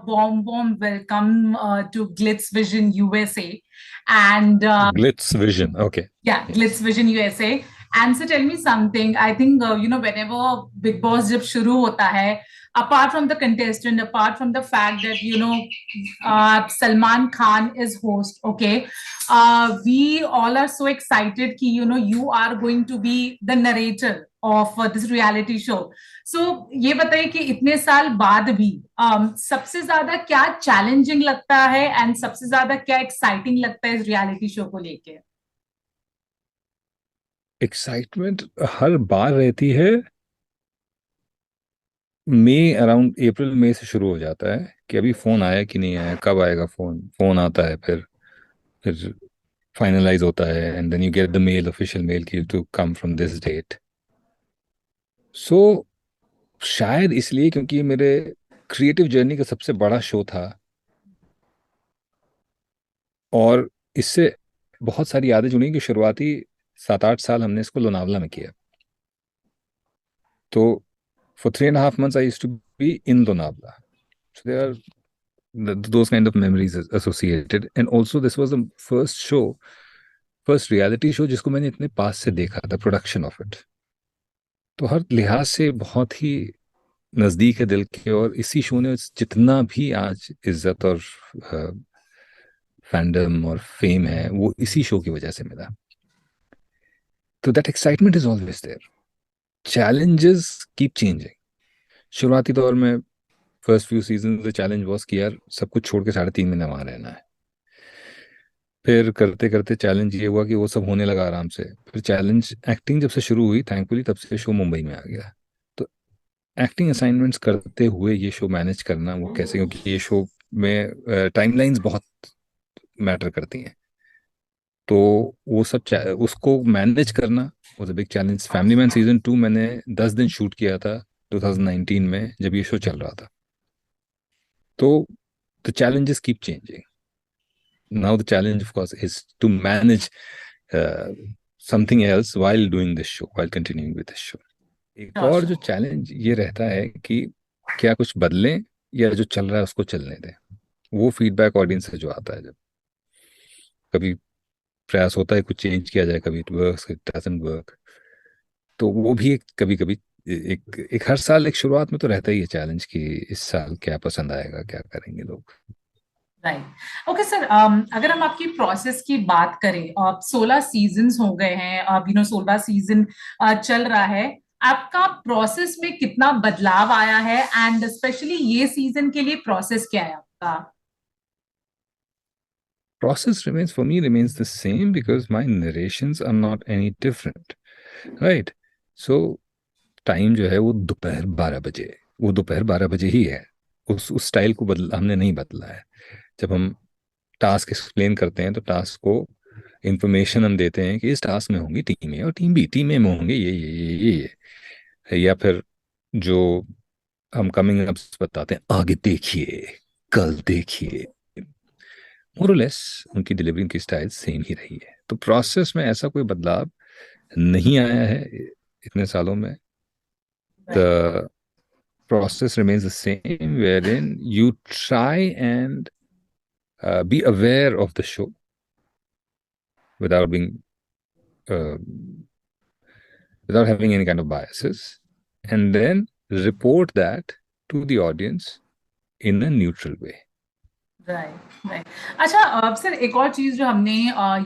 warm welcome to Glitz Vision USA. And Glitz Vision. Okay. yeah, Glitz Yes. Vision USA. And so tell me something. I think, whenever Big Boss jab shuru hota hai, apart from the contestant, apart from the fact that, Salman Khan is host, okay, we all are so excited ki, you are going to be the narrator of this reality show. So ये बताइए कि इतने साल बाद भी सबसे ज्यादा क्या चैलेंजिंग लगता है एंड सबसे ज्यादा क्या एक्साइटिंग लगता है इस रियलिटी शो को लेके? एक्साइटमेंट हर बार रहती है। मई अराउंड अप्रैल मई से शुरू हो जाता है कि अभी फोन आया कि नहीं आया, कब आएगा फोन। फोन आता है, फिर फाइनलाइज होता है, and then you get the mail, official mail की to come from this date. So शायद इसलिए क्योंकि ये मेरे क्रिएटिव जर्नी का सबसे बड़ा शो था, और इससे बहुत सारी यादें जुड़ी कि शुरुआती 7-8 साल हमने इसको लोनावला में किया। तो for 3.5 months I used to be in Lonavala. So there are those kind of memories associated. And also this was the first reality show जिसको मैंने इतने पास से देखा था, प्रोडक्शन ऑफ इट। तो हर लिहाज से बहुत ही नज़दीक है दिल के, और इसी शो ने जितना भी आज इज्जत और फैंडम और फेम है वो इसी शो की वजह से मिला। तो that excitement is always there. Challenges keep changing. शुरुआती दौर में first few season the challenge was कि यार सब कुछ छोड़ के 3.5 महीने वहां रहना है। फिर करते करते चैलेंज ये हुआ कि वो सब होने लगा आराम से। फिर चैलेंज एक्टिंग जब से शुरू हुई थैंकफुली, तब से शो मुंबई में आ गया। तो एक्टिंग असाइनमेंट्स करते हुए ये शो मैनेज करना वो कैसे, क्योंकि ये शो में टाइमलाइंस बहुत मैटर करती हैं। तो वो सब उसको मैनेज करना was a big challenge. Family man season 2 मैंने 10 दिन शूट किया था 2019 में, जब ये शो चल रहा था। तो the challenges keep changing. Now the challenge of course is to manage something else while doing this show, while continuing with this show. एक और जो चैलेंज ये रहता है कि क्या कुछ बदलें या जो चल रहा है उसको चलने दें। वो फीडबैक ऑडियंस से जो आता है, जब कभी प्रयास होता है कुछ चेंज किया जाए, कभी it works, it doesn't work. तो वो भी एक कभी कभी एक हर साल एक शुरुआत में तो रहता ही है चैलेंज कि इस साल क्या पसंद आएगा, क्या करेंगे लोग। राइट। ओके सर, अगर हम आपकी प्रोसेस की बात करें, अब 16 सीजन्स हो गए हैं, अब 16वां सीजन चल रहा है। आपका प्रोसेस में कितना बदलाव आया है एंड स्पेशली ये सीजन के लिए प्रोसेस क्या है आपका? Process remains for me remains the same because my narrations are not any different, right? So time जो है वो दोपहर 12 बजे, वो दोपहर 12 बजे ही है। उस स्टाइल को बदल हमने नहीं बदला है। जब हम टास्क एक्सप्लेन करते हैं तो टास्क को इंफॉर्मेशन हम देते हैं कि इस टास्क में होंगी टीम ए और टीम बी, टीम ए में होंगे ये, या फिर जो हम कमिंग अप्स बताते हैं, आगे देखिए, कल देखिए। मोरलेस उनकी डिलीवरी, उनकी स्टाइल सेम ही रही है। तो प्रोसेस में ऐसा कोई बदलाव नहीं आया है इतने सालों में। The process remains the same, wherein you try and be aware of the show without being uh, without having any kind of biases, and then report that to the audience in a neutral way. Right, right. अच्छा, अब sir एक और चीज जो हमने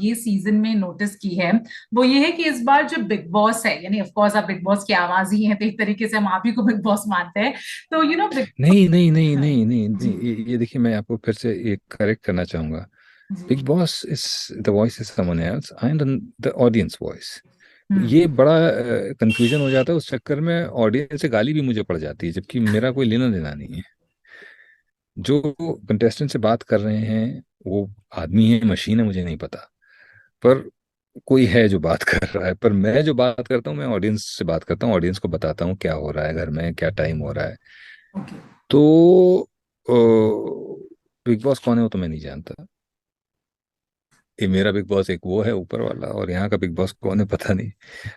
ये season में notice की है वो ये है कि इस बार जो बिग बॉस है, यानी ऑफ कोर्स आप बिग बॉस की आवाज ही हैं, तो एक तरीके से हम आप ही को बिग बॉस मानते हैं। तो बिग नहीं नहीं नहीं हाँ, नहीं नहीं नहीं, जी ये देखिए, मैं आपको फिर से एक करेक्ट करना चाहूंगा। जी। Bigg Boss is the voice is someone else, I am the audience voice. Hmm. ये बड़ा कंफ्यूजन हो जाता है, उस चक्कर में ऑडियंस से गाली भी मुझे पड़ जाती है, जबकि मेरा कोई लेना देना नहीं है। जो कंटेस्टेंट से बात कर रहे हैं वो आदमी है, मशीन है, मुझे नहीं पता। पर कोई है जो बात कर रहा है। पर मैं जो बात करता हूँ, मैं ऑडियंस से बात करता हूँ, ऑडियंस को बताता हूँ क्या हो रहा है घर में, क्या टाइम हो रहा है। ओके। तो बिग बॉस कौन है वो तो मैं नहीं जानता। ये मेरा बिग बॉस एक वो है ऊपर वाला, और यहाँ का बिग बॉस कौन है पता नहीं।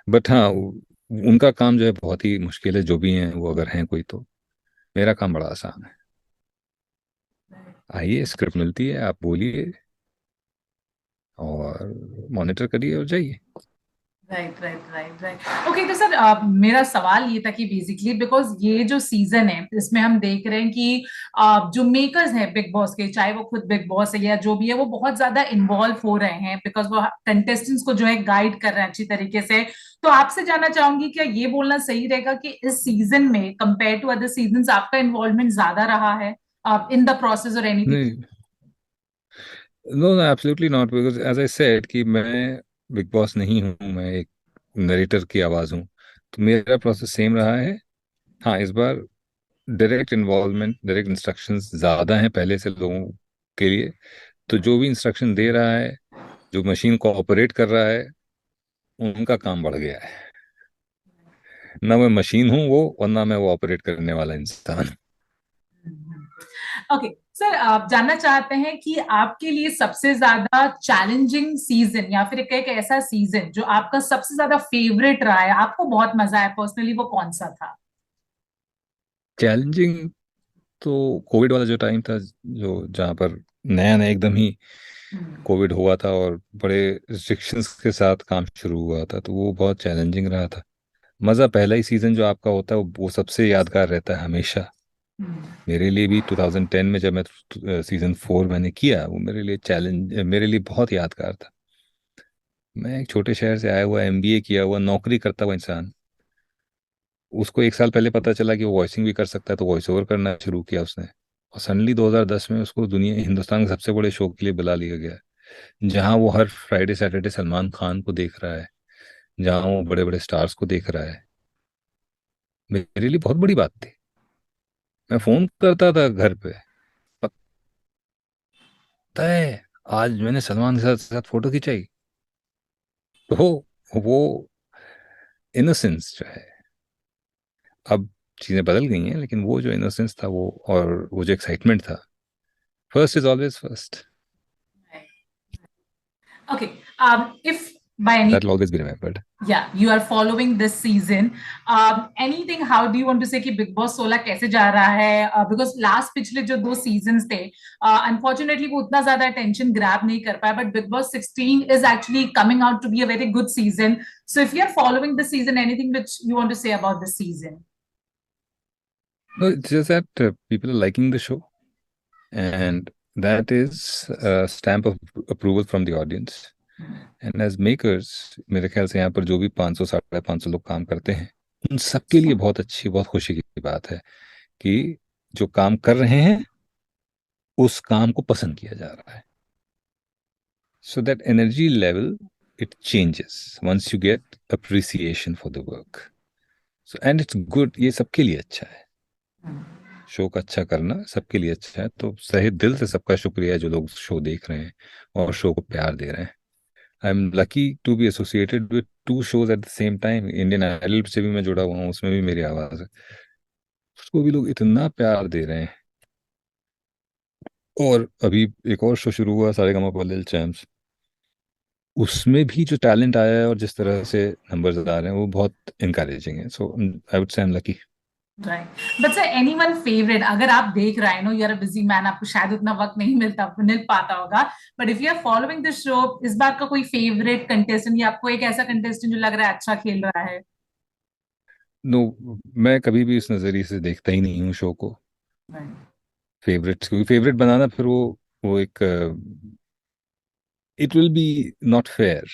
बट हाँ, उनका काम जो है बहुत ही मुश्किल है, जो भी हैं वो अगर हैं कोई तो। मेरा काम बड़ा आसान है। आइए, स्क्रिप्ट मिलती है, आप बोलिए और मॉनिटर करिए और जाइए। Right right right right. Okay, तो सर मेरा सवाल ये था कि बेसिकली बिकॉज ये जो सीजन है इसमें हम देख रहे हैं कि जो मेकर्स हैं बिग बॉस के, चाहे वो खुद बिग बॉस है या जो भी है, वो बहुत ज्यादा इन्वॉल्व हो रहे हैं बिकॉज वो कंटेस्टेंट्स को जो है गाइड कर रहे हैं अच्छी तरीके से। तो आपसे जानना चाहूंगी, क्या ये बोलना सही रहेगा कि इस सीजन में कंपेयर टू अदर सीजन आपका इन्वॉल्वमेंट ज्यादा रहा है इन द प्रोसेस और एनीथिंग? नहीं, no no, absolutely not, because as I said कि मैं बिग बॉस नहीं हूँ, मैं एक नरेटर की आवाज़ हूँ। तो मेरा प्रोसेस सेम रहा है। हाँ, इस बार डायरेक्ट इन्वॉल्वमेंट, डायरेक्ट इंस्ट्रक्शंस ज़्यादा हैं पहले से लोगों के लिए। तो जो भी इंस्ट्रक्शन दे रहा है, जो मशीन को ऑपरेट कर रहा है, उनका काम बढ़ गया है। ना मैं मशीन हूँ वो, और ना मैं वो ऑपरेट करने वाला इंसान। ओके सर, आप जानना चाहते हैं कि आपके लिए सबसे ज्यादा चैलेंजिंग सीजन या फिर एक ऐसा सीजन जो आपका सबसे ज्यादा फेवरेट रहा है, आपको बहुत मजा आया पर्सनली, वो कौन सा था? चैलेंजिंग तो कोविड वाला जो टाइम था, जो जहाँ पर नया नया एकदम ही हम्म। कोविड हुआ था और बड़े रिस्ट्रिक्शंस के साथ काम शुरू हुआ था, तो वो बहुत चैलेंजिंग रहा था। मज़ा पहला ही सीज़न जो आपका होता है वो सबसे यादगार रहता है हमेशा। हम्म। मेरे लिए भी 2010 में जब मैं सीज़न 4 मैंने किया, वो मेरे लिए चैलेंज, मेरे लिए बहुत यादगार था। मैं एक छोटे शहर से आया हुआ, एमबीए किया हुआ, नौकरी करता हुआ इंसान, उसको एक साल पहले पता चला कि वो वॉइसिंग भी कर सकता है, तो वॉइस ओवर करना शुरू किया उसने। और सडनली 2010 में उसको दुनिया, हिंदुस्तान के सबसे बड़े शो के लिए बुला लिया गया, जहां वो हर फ्राइडे सैटरडे सलमान खान को देख रहा है, जहां वो बड़े बड़े स्टार्स को देख रहा है। मेरे लिए बहुत बड़ी बात थी। मैं फोन करता था घर पे, पता है आज मैंने सलमान के साथ फोटो खिंचाई। तो वो इनोसेंस जो है, अब चीजें बदल गई हैं, लेकिन वो जो इनोसेंस था वो, और वो जो एक्साइटमेंट था, first is always first. Okay, if by any, that will always be remembered. yeah, you are following this season, anything, how do you want to say कि बिग बॉस 16 कैसे जा रहा है? बिकॉज लास्ट पिछले जो दो seasons थे unfortunately वो उतना ज्यादा अटेंशन ग्रैब नहीं कर पाया, but Bigg Boss 16 is actually coming out to be a very good season. So if you are following this season, anything which you want to say about this season? No, it's just that people are liking the show, and that is a stamp of approval from the audience. And as makers, मेरे ख्याल से यहाँ पर जो भी 500 550 लोग काम करते हैं, उन सबके लिए बहुत अच्छी, बहुत खुशी की बात है कि जो काम कर रहे हैं उस काम को पसंद किया जा रहा है। So that energy level, it changes once you get appreciation for the work. So and it's good, ये सबके लिए अच्छा है। शो का अच्छा करना सबके लिए अच्छा है, तो सही दिल से सबका शुक्रिया जो लोग शो देख रहे हैं और शो को प्यार दे रहे हैं। I am lucky to be associated with two shows at the same time. Indian Idol से भी मैं जुड़ा हुआ हूँ, उसमें भी मेरी आवाज़ है, उसको भी लोग इतना प्यार दे रहे हैं। और अभी एक और शो शुरू हुआ, सारेगामापा लिटिल चैम्प्स, उसमें भी जो टैलेंट आया है और जिस तरह से नंबर्स आ रहे हैं वो बहुत इनकरेजिंग है। सो I would say I am lucky. Right, but sir any one favourite, अगर आप देख रहे हैं, know you are a busy man, आपको शायद उतना वक्त नहीं मिल पाता होगा, but if you are following this show, इस बार का कोई फेवरेट कंटेस्टेंट या आपको एक ऐसा कंटेस्टेंट जो लग रहा है अच्छा खेल रहा है? नो, मैं कभी भी इस नज़रिए से देखता ही नहीं हूँ शो को, फेवरेट, क्योंकि फेवरेट बनाना फिर वो एक, it will be not fair.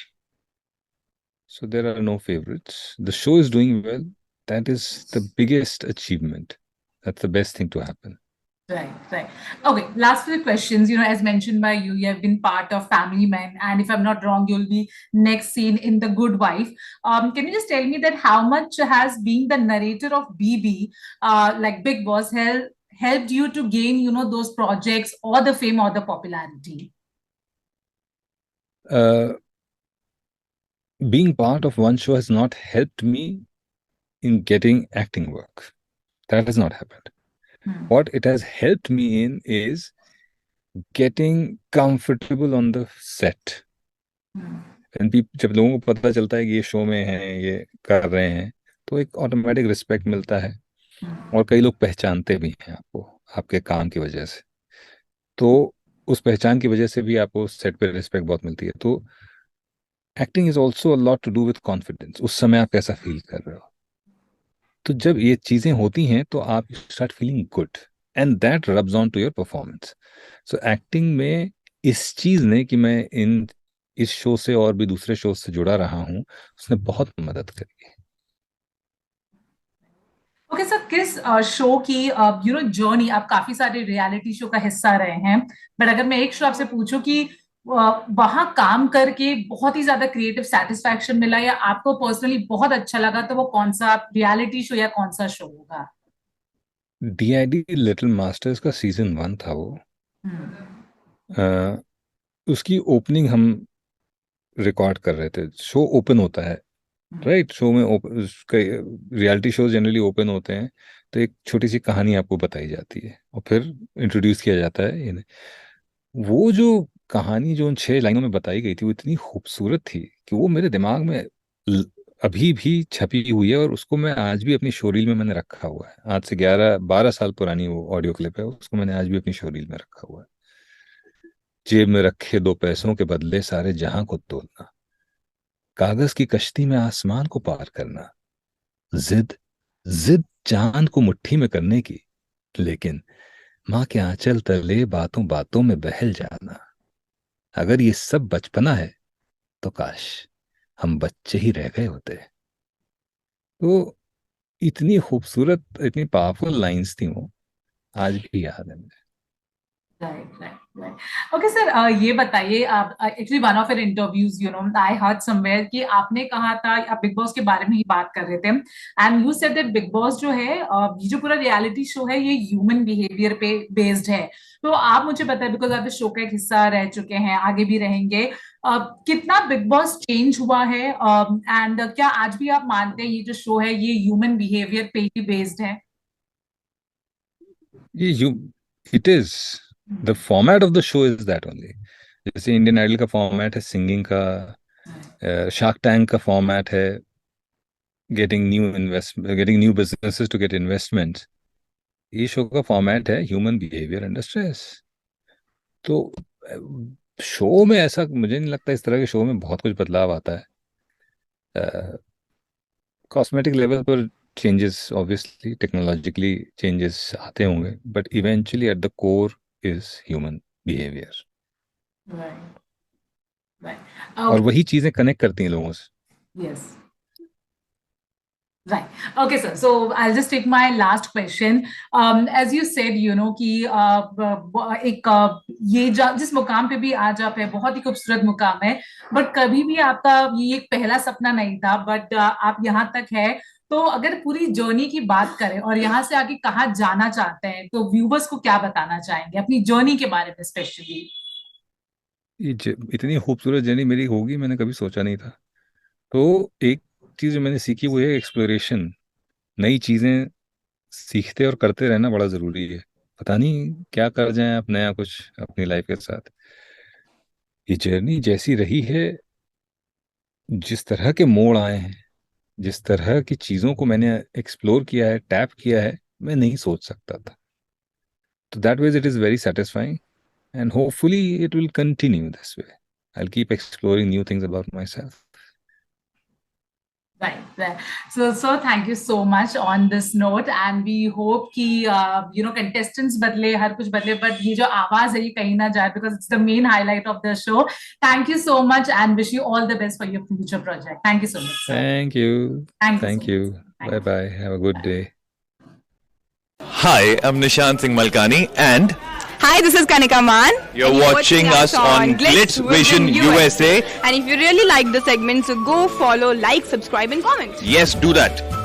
So there are no favorites. The show is doing well. That is the biggest achievement. That's the best thing to happen. Right, right. Okay, last few questions. As mentioned by you, you have been part of Family Men, and if I'm not wrong, you'll be next seen in The Good Wife. Can you just tell me that how much has being the narrator of BB, like Big Boss, helped you to gain, those projects or the fame or the popularity? Uh, Being part of one show has not helped me in getting acting work. That has not happened. What it has helped me in is getting comfortable on the set. जब लोगों को पता चलता है कि ये show में है, ये कर रहे हैं, तो एक ऑटोमेटिक रिस्पेक्ट मिलता है। और कई लोग पहचानते भी हैं आपको आपके काम की वजह से। तो उस पहचान की वजह से भी आपको सेट पे रिस्पेक्ट बहुत मिलती है। तो acting is also a lot to do with confidence, उस समय आप कैसा फील कर रहे हो। तो जब ये चीजें होती हैं तो आप start feeling good, and that rubs on to your performance. So acting में इस चीज ने कि मैं इस शो से और भी दूसरे शो से जुड़ा रहा हूँ, उसने बहुत मदद करी है। ओके सर, किस शो की जर्नी, आप काफी सारे रियलिटी शो का हिस्सा रहे हैं, बट अगर मैं एक शो आपसे पूछूं कि वहां काम करके बहुत ही ज्यादा क्रिएटिव सेटिस्फैक्शन मिला या आपको पर्सनली बहुत अच्छा लगा, तो वो कौन सा रियलिटी शो या कौन सा शो होगा? DID लिटिल मास्टर्स का सीजन 1 था वो। हम्म। अ, उसकी ओपनिंग हम रिकॉर्ड कर रहे थे। शो ओपन होता है, राइट। शो में रियलिटी शोज जनरली ओपन होते हैं, तो एक छोटी सी कहानी आपको बताई जाती है और फिर इंट्रोड्यूस किया जाता है इन्हें। वो जो कहानी जो उन 6 लाइनों में बताई गई थी वो इतनी खूबसूरत थी कि वो मेरे दिमाग में ल- अभी भी छपी हुई है, और उसको मैं आज भी अपनी शोरील में मैंने रखा हुआ है। आज से 11-12 साल पुरानी वो ऑडियो क्लिप है, उसको मैंने आज भी अपनी शोरील में रखा हुआ है। जेब में रखे 2 पैसों के बदले सारे जहां को तोलना, कागज की कश्ती में आसमान को पार करना, जिद जिद चांद को मुट्ठी में करने की, लेकिन माँ के आंचल तले बातों बातों में बहल जाना। अगर ये सब बचपना है तो काश हम बच्चे ही रह गए होते। तो इतनी खूबसूरत, इतनी पावरफुल लाइंस थी वो, आज भी याद है मुझे। Right, right, right. Okay sir, ये बताइए, आप actually one of your interviews, I heard somewhere कि आपने कहा था, आप बिग बॉस के बारे में ही बात कर रहे थे, and you said that big boss जो है, ये जो पूरा रियलिटी शो है, ये ह्यूमन बिहेवियर पे बेस्ड है। तो आप मुझे बताएं, बिकॉज आप इस शो का एक हिस्सा रह चुके हैं, आगे भी रहेंगे, कितना बिग बॉस चेंज हुआ है, एंड क्या आज भी आप मानते हैं ये जो शो है ये ह्यूमन बिहेवियर पे ही बेस्ड है? ये you it is the format of the show is that only. जैसे इंडियन आइडल का फॉर्मेट है सिंगिंग का, शार्क टैंक का फॉर्मेट है getting new businesses to get investment. ये शो का फॉर्मेट है ह्यूमन बिहेवियर अंडर स्ट्रेस। तो शो में ऐसा मुझे नहीं लगता, इस तरह के शो में बहुत कुछ बदलाव आता है। कॉस्मेटिक लेवल पर चेंजेस, ऑब्वियसली टेक्नोलॉजिकली चेंजेस आते होंगे, but eventually at the core is human behaviour. Right, right. और वही चीजें कनेक्ट करती हैं लोगों से। Yes. Right. Okay, sir. So I'll just take my last question. As you said, कि एक ये जिस मुकाम पे भी आज आप है, बहुत ही खूबसूरत मुकाम है, बट कभी भी आपका ये एक पहला सपना नहीं था, बट आप यहाँ तक है। तो अगर पूरी जर्नी की बात करें और यहाँ से आगे कहाँ जाना चाहते हैं, तो व्यूवर्स को क्या बताना चाहेंगे अपनी जर्नी के बारे में स्पेशली? इतनी खूबसूरत जर्नी मेरी होगी मैंने कभी सोचा नहीं था। तो एक चीज जो मैंने सीखी वो है एक्सप्लोरेशन। नई चीजें सीखते और करते रहना बड़ा जरूरी है। पता नहीं क्या कर जाएं आप नया कुछ अपनी लाइफ के साथ। ये जर्नी जैसी रही है, जिस तरह के मोड़ आए हैं, जिस तरह की चीजों को मैंने एक्सप्लोर किया है, टैप किया है, मैं नहीं सोच सकता था। तो that ways it is very satisfying, and hopefully it will continue this way. I'll keep exploring new things about myself. Right, right. So thank you so much on this note, and we hope कि contestants बदले, हर कुछ बदले, but ये जो आवाज है ये कहीं ना जाए, because it's the main highlight of the show. Thank you so much, and wish you all the best for your future project. Thank you so much, sir. Thank you. Thank you so much. Bye bye. Have a good day. Hi, I'm Nishant Singh Malkani, and Hi, this is Kanika Man. you're watching us on Glitz Vision USA. And if you really like the segment, so go follow, like, subscribe and comment. Yes, do that.